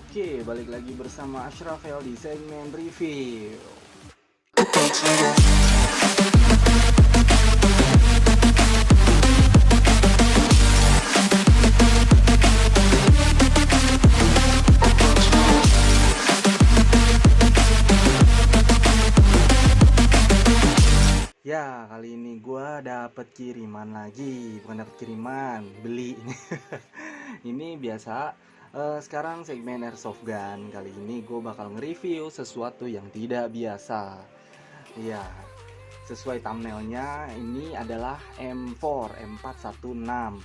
Oke, balik lagi bersama Ashrafel di segmen review. Ya, kali ini gue dapet kiriman lagi, bukan dapet kiriman, beli ini. Ini biasa. Sekarang segmen airsoft gun. Kali ini gue bakal nge-review sesuatu yang tidak biasa. Iya, sesuai thumbnailnya, ini adalah M4 M416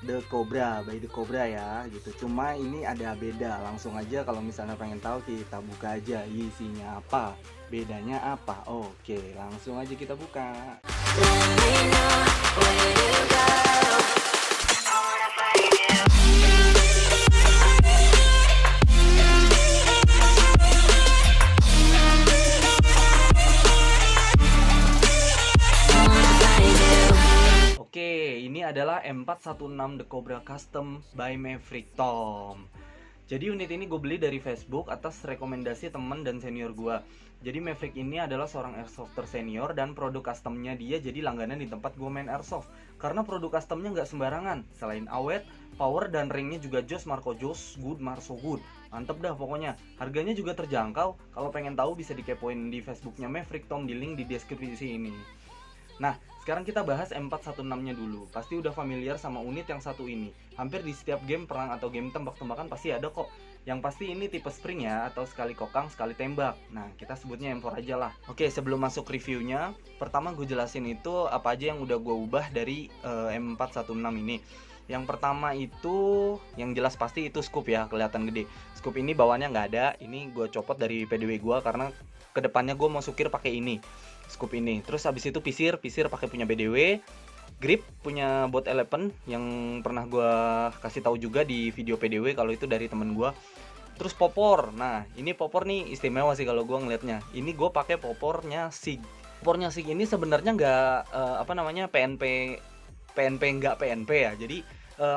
The Cobra by The Cobra ya gitu. Cuma ini ada beda. Langsung aja kalau misalnya pengen tahu, kita buka aja isinya apa, bedanya apa. Oke, langsung aja kita buka. Oke, ini adalah M416 The Cobra Custom by Maverick Tom. Jadi unit ini gue beli dari Facebook atas rekomendasi teman dan senior gue. Jadi Maverick ini adalah seorang airsofter senior dan produk customnya dia jadi langganan di tempat gue main airsoft. Karena produk customnya nggak sembarangan. Selain awet, power dan ringnya juga jos, Marco Jos, good, Marso good. Mantep dah pokoknya. Harganya juga terjangkau. Kalau pengen tahu bisa dikepoin di Facebooknya Maverick Tom, di link di deskripsi ini. Nah, sekarang kita bahas M416-nya dulu. Pasti udah familiar sama unit yang satu ini. Hampir di setiap game perang atau game tembak-tembakan pasti ada kok. Yang pasti ini tipe spring ya, atau sekali kokang sekali tembak. Nah, kita sebutnya M4 aja lah. Oke, sebelum masuk reviewnya, pertama gue jelasin itu apa aja yang udah gue ubah dari M416 ini. Yang pertama itu, yang jelas pasti itu scoop ya, kelihatan gede. Scoop ini bawahnya nggak ada. Ini gue copot dari PDW gue karena kedepannya gue mau sukir pakai ini, scoop ini. Terus habis itu pisir pakai punya BDW, grip punya Bot 11 yang pernah gue kasih tahu juga di video PDW kalau itu dari temen gue. Terus popor, nah ini popor nih istimewa sih kalau gue ngelihatnya. Ini gue pakai popornya SIG. Popornya SIG ini sebenarnya nggak PNP nggak PNP ya. Jadi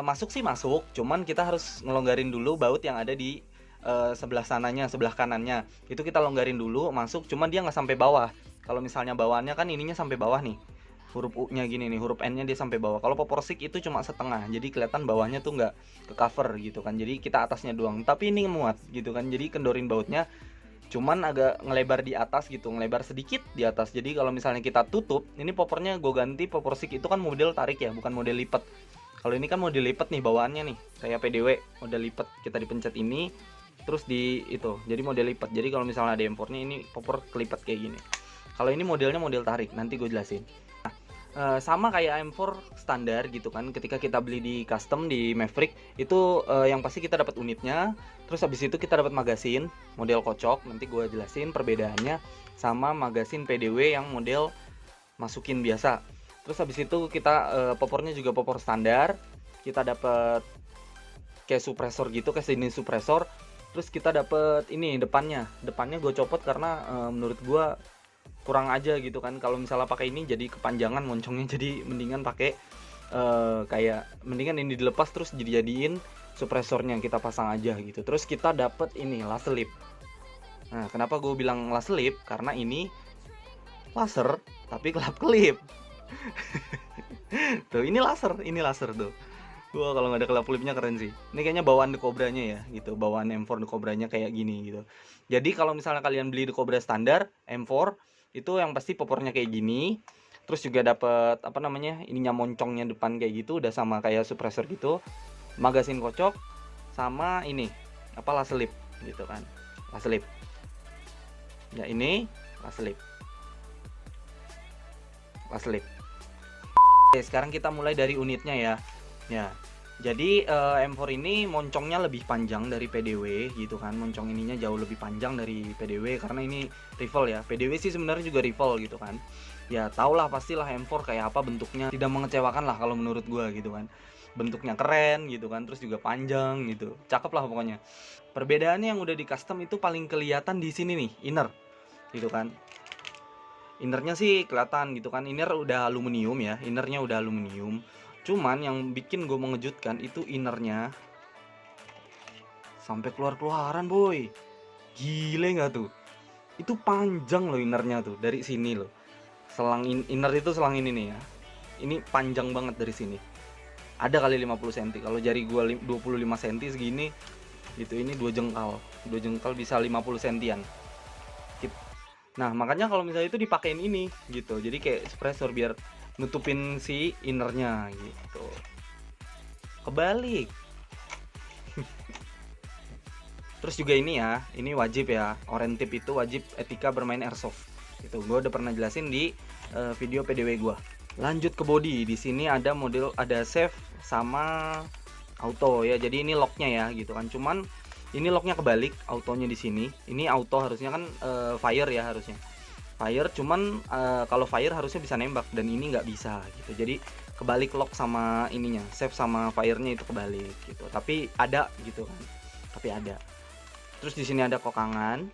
masuk sih masuk, cuman kita harus ngelonggarin dulu baut yang ada di sebelah sananya, sebelah kanannya. Itu kita longgarin dulu, masuk, cuman dia nggak sampai bawah. Kalau misalnya bawahnya kan ininya sampai bawah nih, huruf U-nya gini nih, huruf N-nya dia sampai bawah. Kalau popor stick itu cuma setengah, jadi kelihatan bawahnya tuh nggak ke cover gitu kan. Jadi kita atasnya doang, tapi ini muat gitu kan. Jadi kendorin bautnya, cuman agak ngelebar di atas gitu, ngelebar sedikit di atas. Jadi kalau misalnya kita tutup, ini popornya gue ganti popor stick itu kan model tarik ya, bukan model lipat. Kalau ini kan model lipat nih bawaannya nih, kayak PDW model lipat, kita dipencet ini terus di itu jadi model lipat. Jadi kalau misalnya ada impornya ini popor kelipat kayak gini. Kalau ini modelnya model tarik, nanti gue jelasin. Sama kayak M4 standar gitu kan, ketika kita beli di custom di Maverick itu yang pasti kita dapat unitnya. Terus habis itu kita dapat magasin model kocok, nanti gue jelasin perbedaannya sama magasin PDW yang model masukin biasa. Terus habis itu kita popornya juga popor standar, kita dapat kayak suppressor gitu, kayak sini suppressor. Terus kita dapet ini depannya gue copot karena menurut gue kurang aja gitu kan. Kalau misalnya pakai ini jadi kepanjangan moncongnya, jadi mendingan pakai kayak mendingan ini dilepas terus dijadiin suppressornya kita pasang aja gitu. Terus kita dapet ini laser lip. Nah, kenapa gue bilang laser lip? Karena ini laser tapi kelap-kelip. Tuh, ini laser tuh. Wah, kalau nggak ada kelap kelipnya keren sih. Ini kayaknya bawaan The Cobra-nya ya, gitu. Bawaan M4 The Cobra-nya kayak gini gitu. Jadi kalau misalnya kalian beli The Cobra standar M4, itu yang pasti popornya kayak gini. Terus juga dapat apa namanya? Ininya moncongnya depan kayak gitu, udah sama kayak suppressor gitu. Magasin kocok sama ini apa laser lip gitu kan. Laser lip. Ya ini laser lip. Laser lip. Oke, sekarang kita mulai dari unitnya ya. Ya, jadi M4 ini moncongnya lebih panjang dari PDW gitu kan. Moncong ininya jauh lebih panjang dari PDW karena ini rifle ya. PDW sih sebenarnya juga rifle gitu kan. Ya tau lah pastilah M4 kayak apa bentuknya. Tidak mengecewakan lah kalau menurut gua gitu kan. Bentuknya keren gitu kan, terus juga panjang gitu. Cakep lah pokoknya. Perbedaannya yang udah di custom itu paling kelihatan di sini nih, inner gitu kan. Innernya sih kelihatan gitu kan, inner udah aluminium ya, innernya udah aluminium. Cuman yang bikin gue mengejutkan itu innernya sampai keluar-keluaran boy. Gile nggak tuh? Itu panjang loh innernya tuh dari sini loh. Selang inner itu selang ini nih ya. Ini panjang banget dari sini. Ada kali 50 cm. Kalau jari gua 25 cm segini, gitu. Ini 2 jengkal. 2 jengkal bisa 50 sentian. Nah, makanya kalau misalnya itu dipakein ini gitu. Jadi kayak suppressor biar nutupin si innernya gitu. Kebalik. Terus juga ini ya, ini wajib ya. Orentip itu wajib etika bermain airsoft. Itu gue udah pernah jelasin di video PDW gue. Lanjut ke body. Di sini ada model, ada save sama auto ya. Jadi ini locknya ya gitu kan. Cuman ini locknya kebalik, autonya di sini. Ini auto harusnya kan fire ya harusnya. Fire cuman kalau fire harusnya bisa nembak dan ini nggak bisa gitu. Jadi kebalik lock sama ininya, save sama fire-nya itu kebalik gitu. Tapi ada gitu kan. Tapi ada. Terus di sini ada kokangan.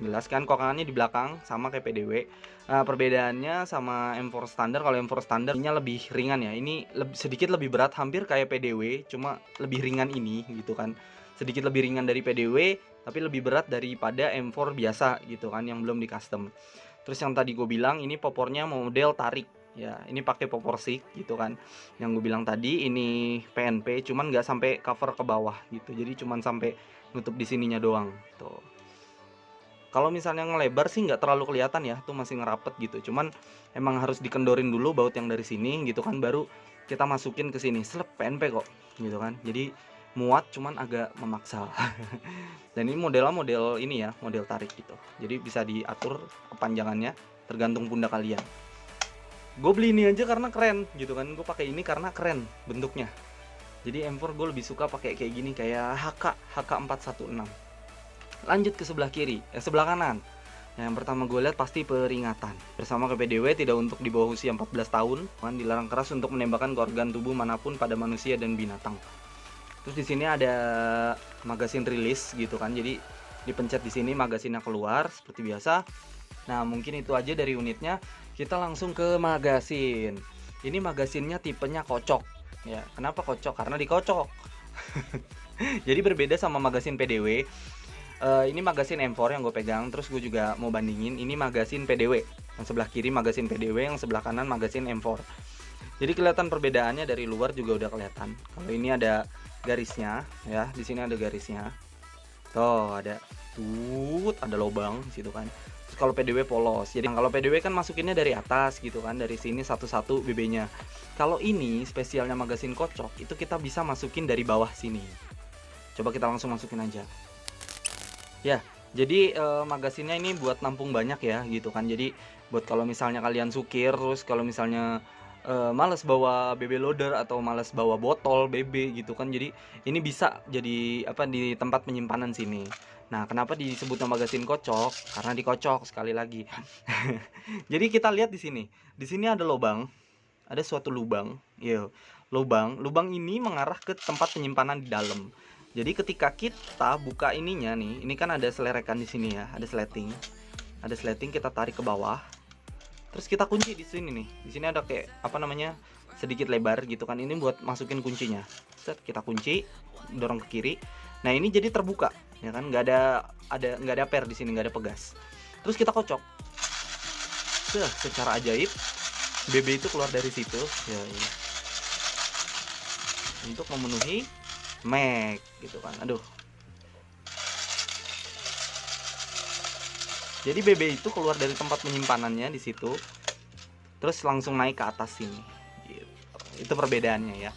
Jelas kan kokangannya di belakang sama kayak PDW. Perbedaannya sama M4 standar, kalau M4 standar ini lebih ringan ya. Ini sedikit lebih berat, hampir kayak PDW, cuma lebih ringan ini gitu kan. Sedikit lebih ringan dari PDW, tapi lebih berat daripada M4 biasa gitu kan yang belum di custom. Terus yang tadi gue bilang ini popornya model tarik. Ya, ini pakai popor SIG gitu kan. Yang gue bilang tadi ini PNP, cuman nggak sampai cover ke bawah gitu. Jadi cuman sampai nutup di sininya doang tuh. Kalau misalnya ngelebar sih nggak terlalu kelihatan ya, tuh masih ngerapet gitu. Cuman emang harus dikendorin dulu baut yang dari sini gitu kan, baru kita masukin ke sini. Selep PNP kok gitu kan. Jadi muat cuman agak memaksa. Dan ini modelnya model ini ya, model tarik gitu. Jadi bisa diatur kepanjangannya tergantung pundak kalian. Gue beli ini aja karena keren gitu kan. Gue pakai ini karena keren bentuknya. Jadi M4 gue lebih suka pakai kayak gini, kayak HK416. Lanjut ke sebelah kiri, sebelah kanan. Yang pertama gue lihat pasti peringatan. Bersama KPDW tidak untuk di bawah usia 14 tahun, kan dilarang keras untuk menembakkan ke organ tubuh manapun pada manusia dan binatang. Terus di sini ada magasin rilis gitu kan. Jadi dipencet di sini magasinnya keluar seperti biasa. Nah, mungkin itu aja dari unitnya. Kita langsung ke magasin. Ini magasinnya tipenya kocok. Ya, kenapa kocok? Karena dikocok. Jadi berbeda sama magasin PDW. Ini magasin M4 yang gue pegang. Terus gue juga mau bandingin. Ini magasin PDW. Yang sebelah kiri magasin PDW, yang sebelah kanan magasin M4. Jadi kelihatan perbedaannya dari luar juga udah kelihatan. Kalau ini ada garisnya, ya. Di sini ada garisnya. Tuh ada ada lubang situ kan. Terus kalau PDW polos. Jadi kalau PDW kan masukinnya dari atas gitu kan, dari sini satu-satu BB-nya. Kalau ini spesialnya magasin kocok, itu kita bisa masukin dari bawah sini. Coba kita langsung masukin aja. Ya, jadi magasinnya ini buat nampung banyak ya gitu kan. Jadi buat kalau misalnya kalian sukir, terus kalau misalnya males bawa BB loader atau males bawa botol BB gitu kan. Jadi ini bisa jadi apa di tempat penyimpanan sini. Nah, kenapa disebut magasin kocok? Karena dikocok sekali lagi. Jadi kita lihat di sini. Di sini ada lubang. Ada suatu lubang. Yo, lubang ini mengarah ke tempat penyimpanan di dalam. Jadi ketika kita buka ininya nih, ini kan ada selerekan di sini ya, ada sleting. Ada sleting, kita tarik ke bawah. Terus kita kunci di sini nih. Di sini ada kayak apa namanya? Sedikit lebar gitu kan. Ini buat masukin kuncinya. Set, kita kunci, dorong ke kiri. Nah, ini jadi terbuka, ya kan? Nggak ada per di sini, nggak ada pegas. Terus kita kocok. Secara ajaib BB itu keluar dari situ ya, ini. Untuk memenuhi mag gitu kan. Aduh. Jadi BB itu keluar dari tempat penyimpanannya di situ. Terus langsung naik ke atas sini. Gitu. Itu perbedaannya ya.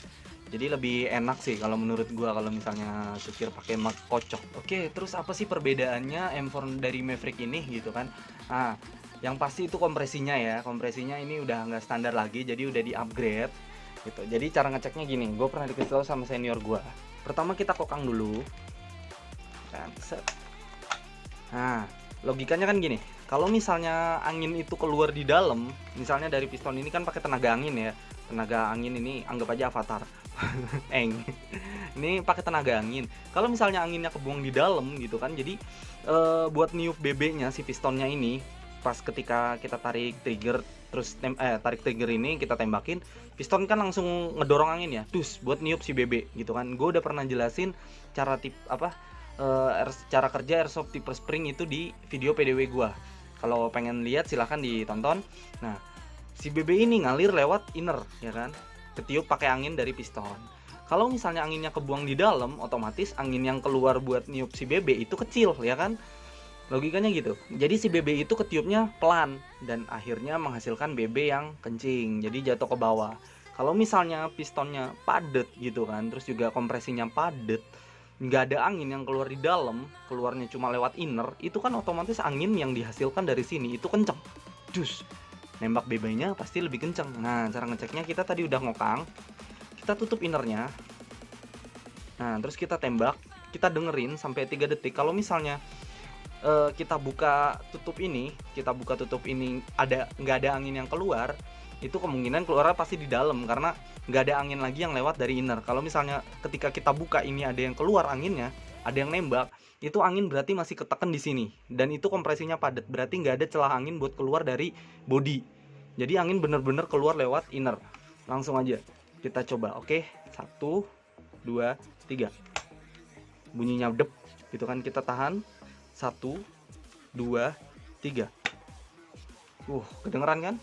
Jadi lebih enak sih kalau menurut gua kalau misalnya supir pakai mag kocok. Oke, terus apa sih perbedaannya M4 dari Maverick ini gitu kan? Nah, yang pasti itu kompresinya ya. Kompresinya ini udah nggak standar lagi, jadi udah di-upgrade gitu. Jadi cara ngeceknya gini, gue pernah dikasih tahu sama senior gue. Pertama kita kokang dulu. Nah, logikanya kan gini. Kalau misalnya angin itu keluar di dalam, misalnya dari piston ini kan pakai tenaga angin ya. Tenaga angin ini anggap aja avatar. Ini pakai tenaga angin. Kalau misalnya anginnya kebuang di dalam gitu kan, jadi buat niup BB-nya si pistonnya ini, pas ketika kita tarik trigger terus tarik trigger ini kita tembakin, piston kan langsung ngedorong angin ya, terus buat niup si BB gitu kan. Gue udah pernah jelasin cara cara kerja airsoft tipe spring itu di video PDW gua. Kalau pengen lihat silahkan ditonton. Nah, si BB ini ngalir lewat inner, ya kan? Ketiup pakai angin dari piston. Kalau misalnya anginnya kebuang di dalam, otomatis angin yang keluar buat niup si BB itu kecil, ya kan? Logikanya gitu. Jadi si BB itu ketiupnya pelan dan akhirnya menghasilkan BB yang kencing. Jadi jatuh ke bawah. Kalau misalnya pistonnya padet gitu kan, terus juga kompresinya padet, nggak ada angin yang keluar di dalam, keluarnya cuma lewat inner, itu kan otomatis angin yang dihasilkan dari sini itu kenceng. Jus. Nembak BB-nya pasti lebih kenceng. Nah, cara ngeceknya kita tadi udah ngokang, kita tutup innernya. Nah, terus kita tembak, kita dengerin sampai 3 detik. Kalau misalnya kita buka tutup ini nggak ada angin yang keluar, itu kemungkinan keluarnya pasti di dalam karena nggak ada angin lagi yang lewat dari inner. Kalau misalnya ketika kita buka ini ada yang keluar anginnya, ada yang nembak, itu angin berarti masih ketekan di sini dan itu kompresinya padat, berarti nggak ada celah angin buat keluar dari body. Jadi angin bener-bener keluar lewat inner. Langsung aja kita coba. Oke, 1 2 3, bunyinya dep gitu kan, kita tahan 1 2 3. Kedengeran kan?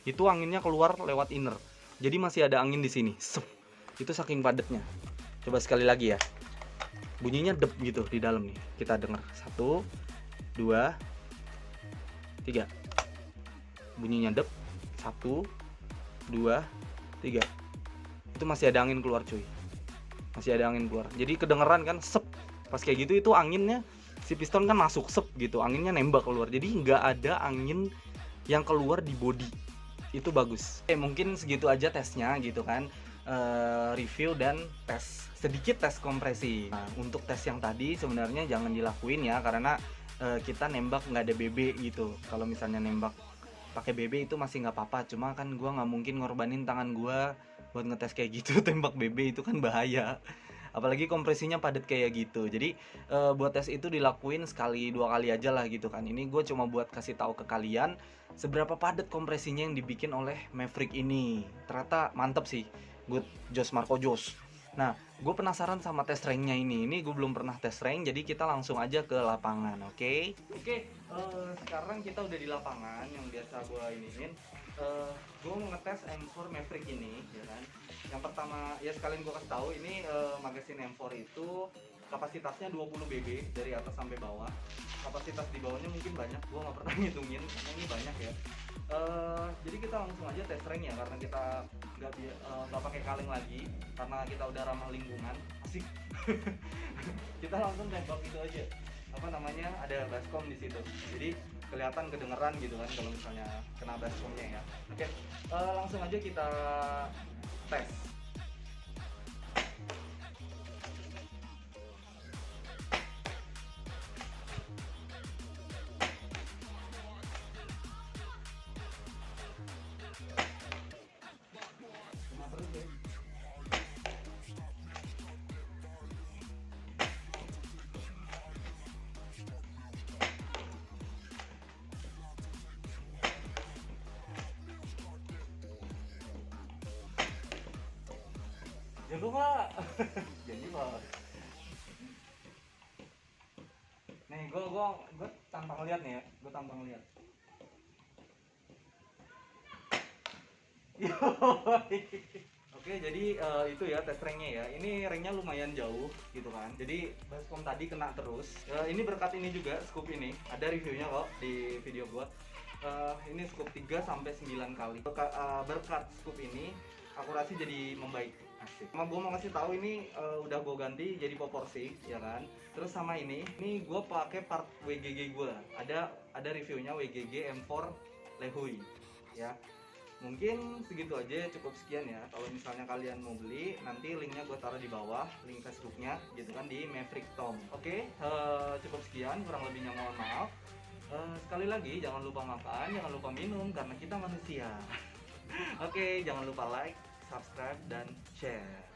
Itu anginnya keluar lewat inner. Jadi masih ada angin di sini. Itu saking padatnya. Coba sekali lagi ya. Bunyinya dep gitu di dalam nih. Kita denger. 1 2 3. Bunyinya dep. 1 2 3. Itu masih ada angin keluar, cuy. Masih ada angin keluar. Jadi kedengeran kan, sep. Pas kayak gitu itu anginnya, si piston kan masuk sep gitu, anginnya nembak keluar. Jadi nggak ada angin yang keluar di body. Itu bagus. Mungkin segitu aja tesnya gitu kan. Review dan sedikit tes kompresi. Nah, untuk tes yang tadi sebenarnya jangan dilakuin ya, karena kita nembak nggak ada BB gitu. Kalau misalnya nembak pakai BB itu masih nggak apa-apa, cuma kan gua nggak mungkin ngorbanin tangan gua buat ngetes kayak gitu. Tembak BB itu kan bahaya, apalagi kompresinya padat kayak gitu. Jadi buat tes itu dilakuin sekali 2 kali aja lah gitu kan. Ini gue cuma buat kasih tahu ke kalian seberapa padat kompresinya yang dibikin oleh Maverick ini. Ternyata mantep sih, good Jos Marco Jos. Nah, gue penasaran sama tes ranknya ini gue belum pernah tes rank, jadi kita langsung aja ke lapangan. Oke, sekarang kita udah di lapangan yang biasa gue iniin. Gue mau ngetes M4 Maverick ini, ya kan. Yang pertama, ya sekalian gue kasih tahu ini magasin M4 itu kapasitasnya 20 BB dari atas sampai bawah. Kapasitas di bawahnya mungkin banyak, gue nggak pernah ngitungin karena ini banyak ya. Jadi kita langsung aja tes rank ya, karena kita nggak pakai kaleng lagi karena kita udah ramah lingkungan. Asik. Kita langsung tembak itu aja, apa namanya, ada baskom di situ, jadi kelihatan kedengeran gitu kan kalau misalnya kena baskomnya ya. Oke, langsung aja kita tes. Jago nggak? Jadi bos. Nih, gue tampang lihat nih ya. Gue tampang lihat. Oke, jadi itu ya tes ranknya ya. Ini ranknya lumayan jauh gitu kan. Jadi baskom tadi kena terus. Ini berkat ini juga, scoop ini. Ada reviewnya kok di video gua. Ini scoop 3 sampai 9 kali. Berkat scoop ini akurasi jadi membaik. Asik. Sama gue mau ngasih tahu ini udah gue ganti jadi proporsi, ya kan. Terus sama ini gue pakai part WGG gue. Ada reviewnya WGG M4 Lehui, ya. Mungkin segitu aja, cukup sekian ya. Kalau misalnya kalian mau beli, nanti linknya gue taruh di bawah, link Facebooknya gitu kan, di Maverick Tom. Oke, cukup sekian, kurang lebihnya mohon maaf. Sekali lagi jangan lupa makan, jangan lupa minum karena kita manusia. Oke, jangan lupa like, subscribe, dan share.